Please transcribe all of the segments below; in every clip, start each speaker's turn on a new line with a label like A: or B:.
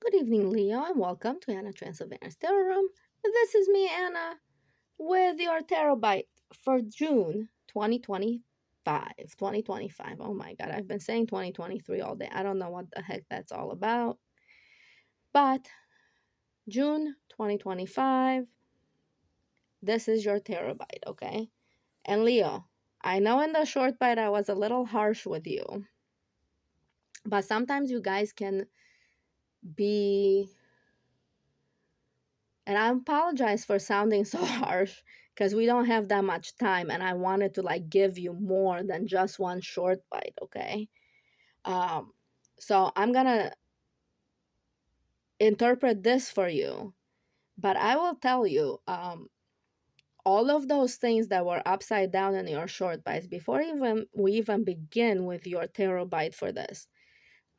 A: Good evening, Leo, and welcome to Anna Transylvania's Tarot Room. This is me, Anna, with your tarot bite for June 2025. 2025. Oh my god, I've been saying 2023 all day. I don't know what the heck that's all about. But June 2025, this is your tarot bite, okay? And Leo, I know in the short bite I was a little harsh with you, but sometimes you guys can be. And I apologize for sounding so harsh because we don't have that much time and I wanted to give you more than just one short bite, okay? Um so I'm going to interpret this for you, but I will tell you all of those things that were upside down in your short bites before even we even begin with your tarot bite for this.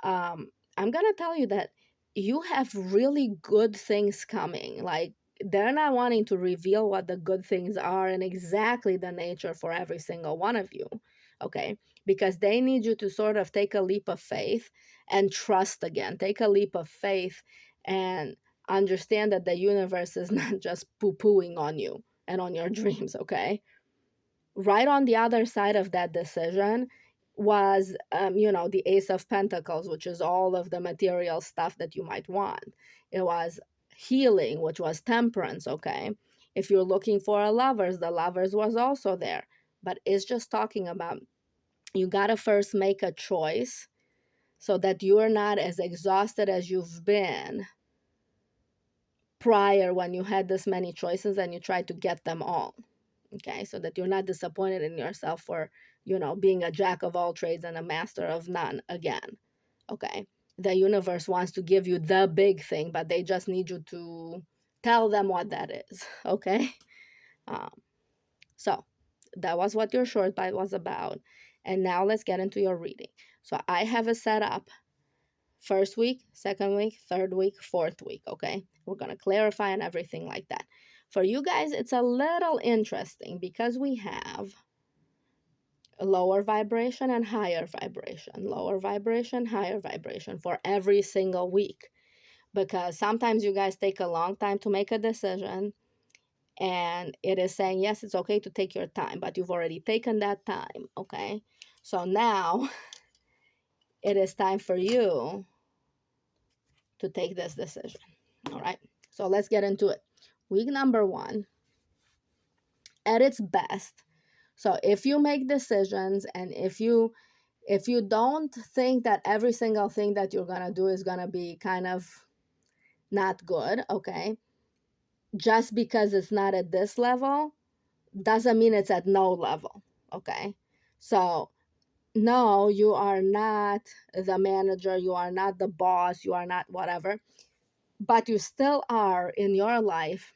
A: I'm gonna tell you that you have really good things coming. Like, they're not wanting to reveal what the good things are and exactly the nature for every single one of you, okay? Because they need you to sort of take a leap of faith and trust again. Take a leap of faith and understand that the universe is not just poo-pooing on you and on your dreams, okay? Right on the other side of that decision was the Ace of Pentacles, which is all of the material stuff that you might want. It was healing, which was temperance, okay? If you're looking for a lovers, the lovers was also there. But it's just talking about you got to first make a choice so that you're not as exhausted as you've been prior when you had this many choices and you tried to get them all. Okay, so that you're not disappointed in yourself for being a jack of all trades and a master of none again. Okay, the universe wants to give you the big thing, but they just need you to tell them what that is. Okay, um, so that was what your short bite was about, and now let's get into your reading. So I have it set up: first week, second week, third week, fourth week. Okay, we're gonna clarify and everything like that. For you guys, it's a little interesting because we have lower vibration and higher vibration, lower vibration, higher vibration for every single week. Because sometimes you guys take a long time to make a decision, and it is saying, yes, it's okay to take your time, but you've already taken that time, okay? So now it is time for you to take this decision, all right? So let's get into it. Week number 1, at its best. So if you make decisions and if you don't think that every single thing that you're gonna do is gonna be kind of not good, okay, just because it's not at this level doesn't mean it's at no level, okay? So no, you are not the manager, you are not the boss, you are not whatever, but you still are in your life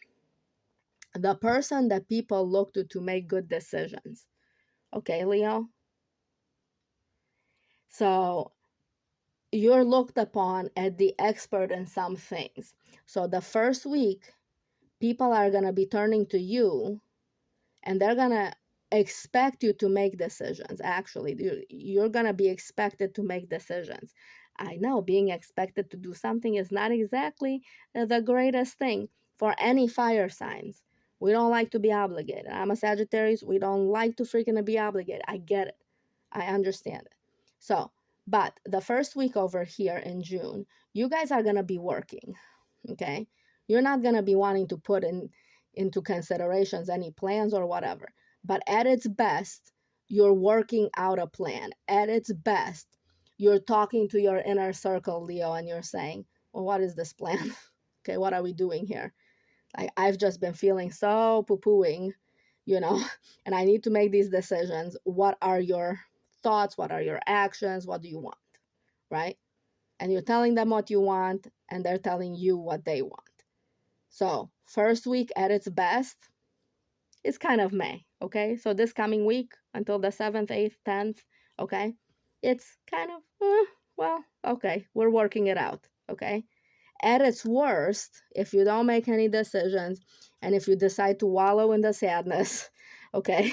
A: the person that people look to make good decisions. Okay, Leo? So you're looked upon as the expert in some things. So the first week, people are going to be turning to you and they're going to expect you to make decisions. Actually, you're going to be expected to make decisions. I know being expected to do something is not exactly the greatest thing for any fire signs. We don't like to be obligated. I'm a Sagittarius. We don't like to freaking be obligated. I get it. I understand it. So, but the first week over here in June, you guys are going to be working, okay? You're not going to be wanting to put into considerations any plans or whatever. But at its best, you're working out a plan. At its best, you're talking to your inner circle, Leo, and you're saying, well, what is this plan? Okay, what are we doing here? Like, I've just been feeling so poo-pooing, and I need to make these decisions. What are your thoughts? What are your actions? What do you want? Right? And you're telling them what you want, and they're telling you what they want. So, first week at its best is kind of May, okay? So, this coming week until the 7th, 8th, 10th, okay? It's kind of, well, okay, we're working it out, okay? At its worst, if you don't make any decisions and if you decide to wallow in the sadness, okay,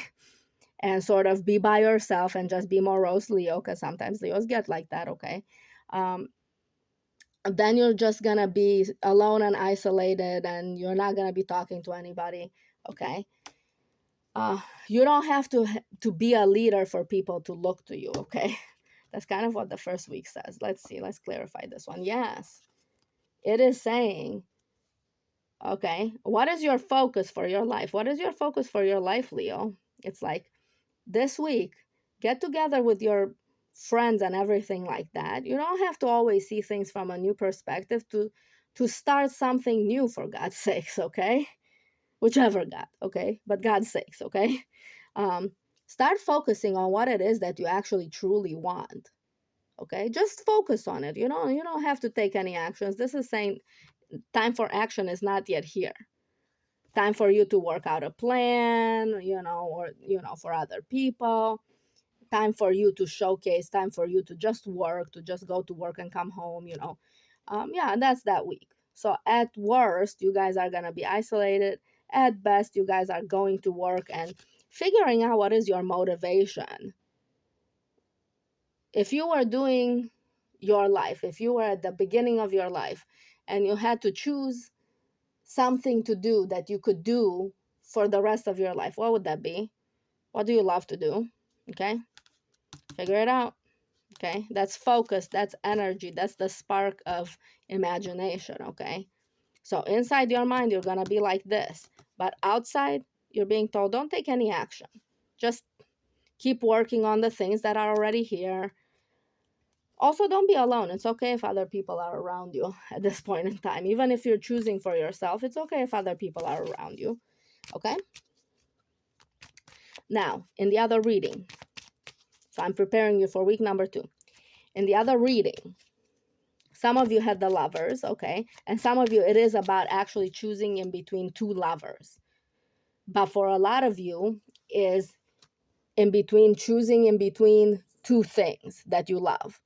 A: and sort of be by yourself and just be morose Leo, because sometimes Leos get like that, okay? Um, then you're just gonna be alone and isolated, and you're not gonna be talking to anybody. Okay. uh you don't have to be a leader for people to look to you. Okay. That's kind of what the first week says. Let's see, let's clarify this one. Yes, it is saying, okay, what is your focus for your life? What is your focus for your life, Leo? It's like, this week, get together with your friends and everything like that. You don't have to always see things from a new perspective to start something new, for God's sakes. Okay. Whichever God. Okay. But God's sakes. Okay. um Start focusing on what it is that you actually truly want. Okay. Just focus on it. You don't have to take any actions. This is saying time for action is not yet here. Time for you to work out a plan, or for other people. Time for you to showcase, time for you to just work, to just go to work and come home. Yeah, that's that week. So at worst, you guys are going to be isolated. At best, you guys are going to work and figuring out what is your motivation. If you were doing your life, if you were at the beginning of your life and you had to choose something to do that you could do for the rest of your life, what would that be? What do you love to do? Okay, figure it out. Okay, that's focus, that's energy, that's the spark of imagination. Okay, so inside your mind you're gonna be like this, but outside you're being told, don't take any action, just keep working on the things that are already here. Also, don't be alone. It's okay if other people are around you at this point in time. Even if you're choosing for yourself, it's okay if other people are around you. Okay, now in the other reading, so I'm preparing you for week number 2. In the other reading, some of you had the lovers, okay? And some of you, it is about actually choosing in between two lovers. But for a lot of you, is in between choosing in between two things that you love.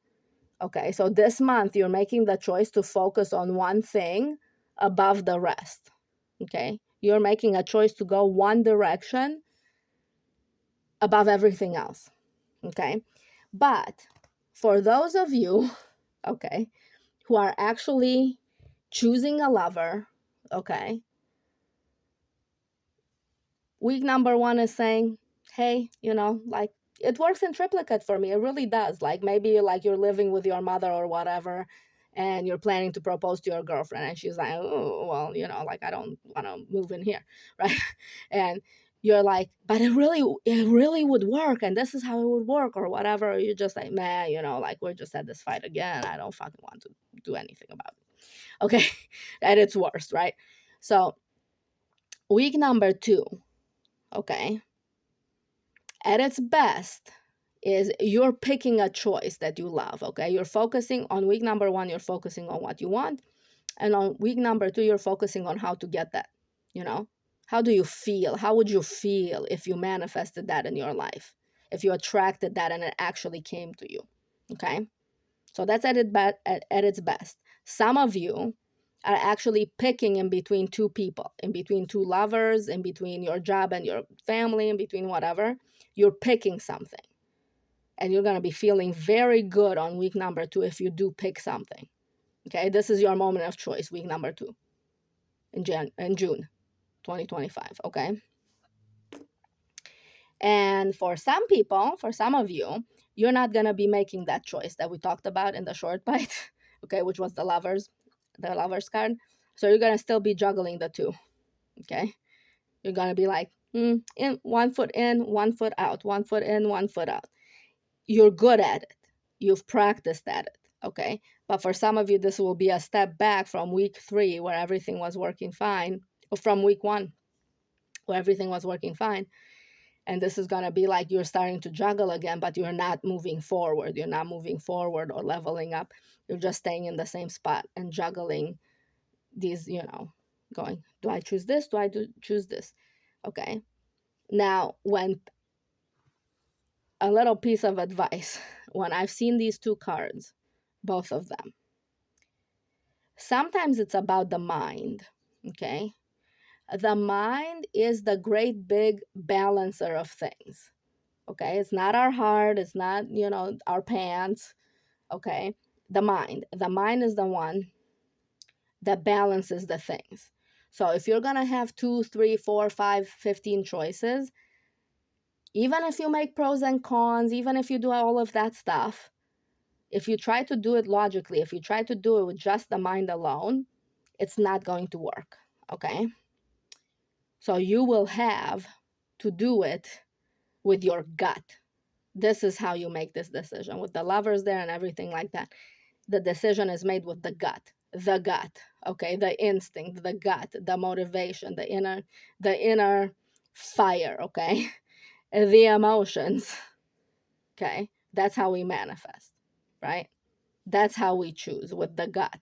A: Okay, so this month you're making the choice to focus on one thing above the rest. Okay, you're making a choice to go one direction above everything else. Okay, but for those of you, okay, who are actually choosing a lover, okay, week number 1 is saying, hey, like, it works in triplicate for me. It really does. Like, maybe like you're living with your mother or whatever, and you're planning to propose to your girlfriend, and she's like, oh, well, like, I don't want to move in here, right? And you're like, but it really would work, and this is how it would work, or whatever. Or you're just like, man, like, we're just at this fight again. I don't fucking want to do anything about it. Okay. At its worst, right? So week number 2, okay, at its best is you're picking a choice that you love. Okay, you're focusing on week number 1, you're focusing on what you want, and on week number 2 you're focusing on how to get that. How do you feel? How would you feel if you manifested that in your life, if you attracted that and it actually came to you? Okay, so that's at its best. Some of you are actually picking in between two people, in between two lovers, in between your job and your family, in between whatever. You're picking something. And you're going to be feeling very good on week number 2 if you do pick something. Okay, this is your moment of choice, week number 2 in June 2025. Okay. And for some people, for some of you, you're not going to be making that choice that we talked about in the short bite, okay, which was the lovers card. So you're going to still be juggling the two, okay? You're going to be like, in 1 foot in, 1 foot out, 1 foot in, 1 foot out. You're good at it. You've practiced at it, okay? But for some of you, this will be a step back from week 3 where everything was working fine, or from week 1 where everything was working fine. And this is going to be like you're starting to juggle again, but you're not moving forward. You're not moving forward or leveling up. You're just staying in the same spot and juggling these, going, do I choose this? Do I choose this? Okay. Now, when a little piece of advice, when I've seen these two cards, both of them, sometimes it's about the mind. Okay. The mind is the great big balancer of things. Okay, it's not our heart, it's not, our pants. Okay, The mind. The mind is the one that balances the things. So if you're gonna have 2, 3, 4, 5, 15 choices, even if you make pros and cons, even if you do all of that stuff, if you try to do it logically, if you try to do it with just the mind alone, it's not going to work. Okay? So you will have to do it with your gut. This is how you make this decision with the lovers there and everything like that. The decision is made with the gut, okay, the instinct, the gut, the motivation, the inner fire, okay, the emotions, okay. That's how we manifest, right? That's how we choose, with the gut,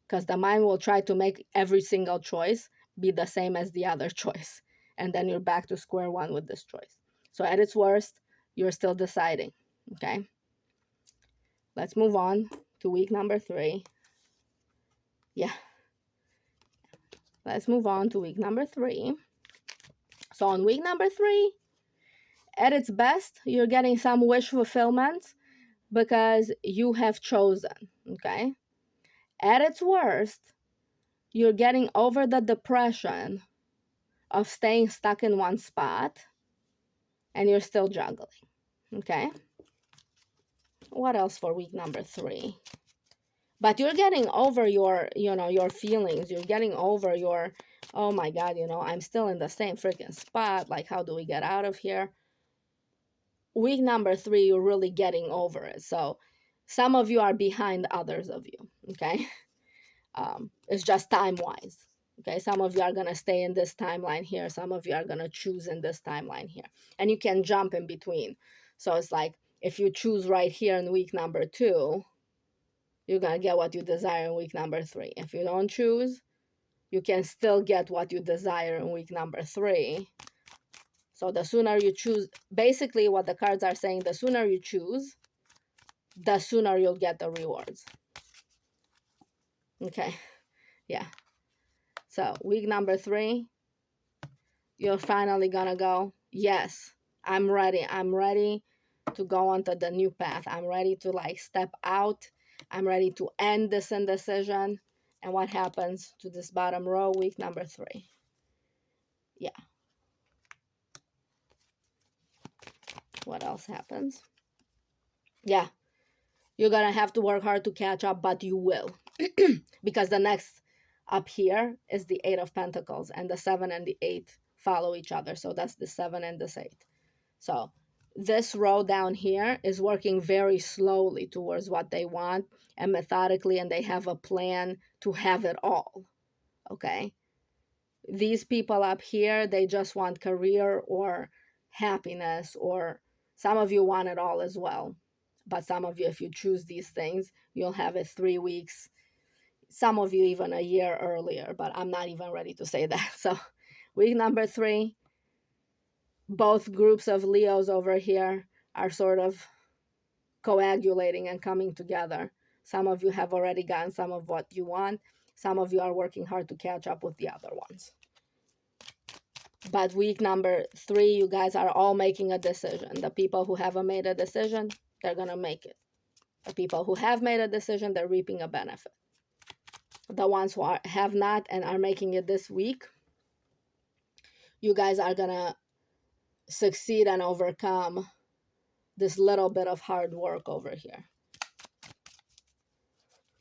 A: because the mind will try to make every single choice be the same as the other choice, and then you're back to square one with this choice. So at its worst, you're still deciding, okay. Let's move on to week number 3. Yeah, let's move on to week number 3. So on week number 3, at its best, you're getting some wish fulfillment because you have chosen, okay? At its worst, you're getting over the depression of staying stuck in one spot and you're still juggling, okay? What else for week number 3? But you're getting over your, your feelings. You're getting over your, oh my God, I'm still in the same freaking spot. Like, how do we get out of here? Week number 3, you're really getting over it. So some of you are behind others of you, okay? It's just time-wise, okay? Some of you are going to stay in this timeline here. Some of you are going to choose in this timeline here. And you can jump in between. So it's like, if you choose right here in week number 2, you're going to get what you desire in week number 3. If you don't choose, you can still get what you desire in week number 3. So the sooner you choose, basically what the cards are saying, the sooner you choose, the sooner you'll get the rewards. Okay, yeah. So week number 3, you're finally gonna go, yes, I'm ready. I'm ready to go onto the new path. I'm ready to step out. I'm ready to end this indecision. And what happens to this bottom row, week number 3? Yeah. What else happens? Yeah. You're going to have to work hard to catch up, but you will. Because the next up here is the 8 of Pentacles, and the 7 and the 8 follow each other. So that's the 7 and this 8. So this row down here is working very slowly towards what they want and methodically, and they have a plan to have it all. Okay? These people up here, they just want career or happiness, or some of you want it all as well. But some of you, if you choose these things, you'll have it 3 weeks. Some of you even a year earlier, but I'm not even ready to say that. So week number 3, both groups of Leos over here are sort of coagulating and coming together. Some of you have already gotten some of what you want. Some of you are working hard to catch up with the other ones. But week number 3, you guys are all making a decision. The people who haven't made a decision, they're going to make it. The people who have made a decision, they're reaping a benefit. The ones who have not and are making it this week, you guys are going to succeed and overcome this little bit of hard work over here.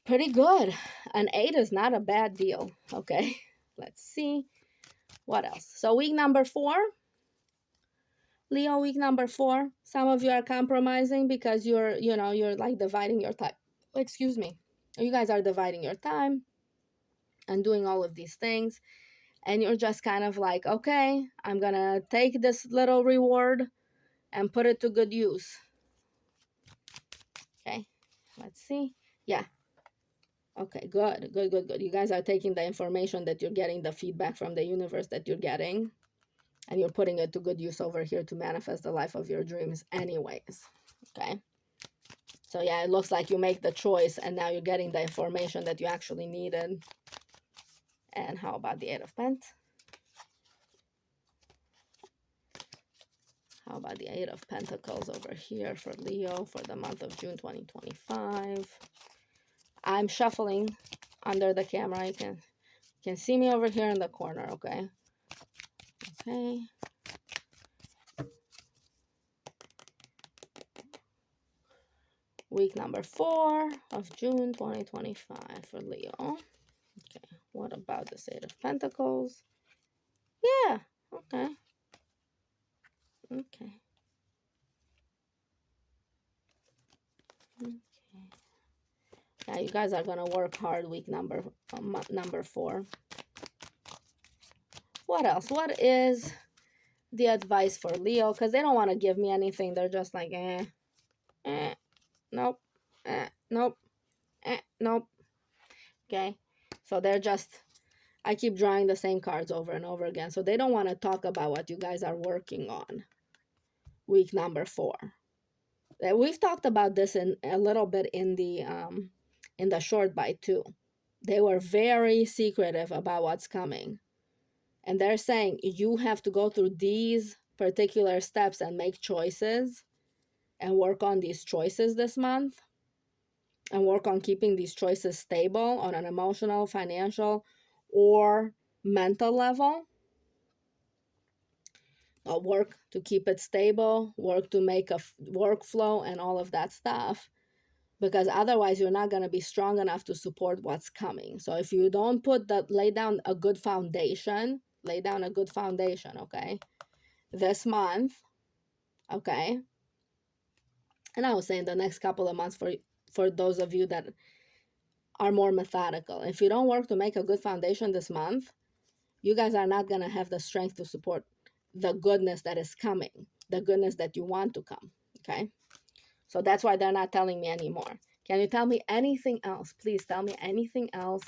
A: Pretty good. An 8 is not a bad deal. Okay, let's see. What else? So week number 4, Leo, week number 4, some of you are compromising because you're like dividing your time. Excuse me. You guys are dividing your time and doing all of these things. And you're just kind of like, okay, I'm going to take this little reward and put it to good use. Okay, let's see. Yeah. Okay, good. You guys are taking the information that you're getting, the feedback from the universe that you're getting, and you're putting it to good use over here to manifest the life of your dreams anyways. Okay. So yeah, it looks like you make the choice and now you're getting the information that you actually needed. And how about the 8 of Pentacles? How about the 8 of Pentacles over here for Leo for the month of June 2025? I'm shuffling under the camera. You can see me over here in the corner, okay? Okay. Week number 4 of June 2025 for Leo. Okay, what about the Eight of Pentacles? Yeah, okay. Okay. Okay. Yeah, you guys are gonna work hard week number 4. What else? What is the advice for Leo? Because they don't want to give me anything. They're just like, nope, nope, nope. Okay, so they're just, I keep drawing the same cards over and over again. So they don't want to talk about what you guys are working on week number 4. We've talked about this in a little bit in the short bite too. They were very secretive about what's coming. And they're saying you have to go through these particular steps and make choices and work on these choices this month and work on keeping these choices stable on an emotional, financial, or mental level. Work to keep it stable, work to make a workflow and all of that stuff, because otherwise you're not going to be strong enough to support what's coming. So if you don't lay down a good foundation, okay, this month, okay, and I was saying the next couple of months for those of you that are more methodical. If you don't work to make a good foundation this month, you guys are not going to have the strength to support the goodness that is coming, the goodness that you want to come, okay? So that's why they're not telling me anymore. Can you tell me anything else? Please tell me anything else.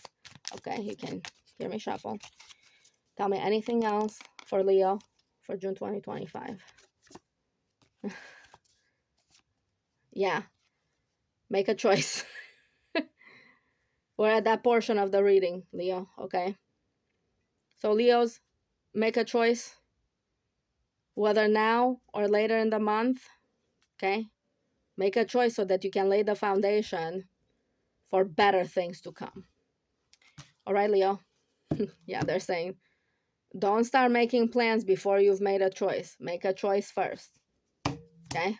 A: Okay, you can hear me shuffle. Tell me anything else for Leo for June 2025. Yeah, make a choice. We're at that portion of the reading, Leo, okay? So Leos, make a choice, whether now or later in the month, okay? Make a choice so that you can lay the foundation for better things to come. All right, Leo? Yeah, they're saying, don't start making plans before you've made a choice. Make a choice first, okay?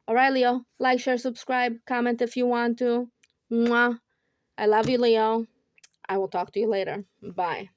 A: All right, Leo, like, share, subscribe, comment if you want to. Mwah. I love you, Leo. I will talk to you later. Bye.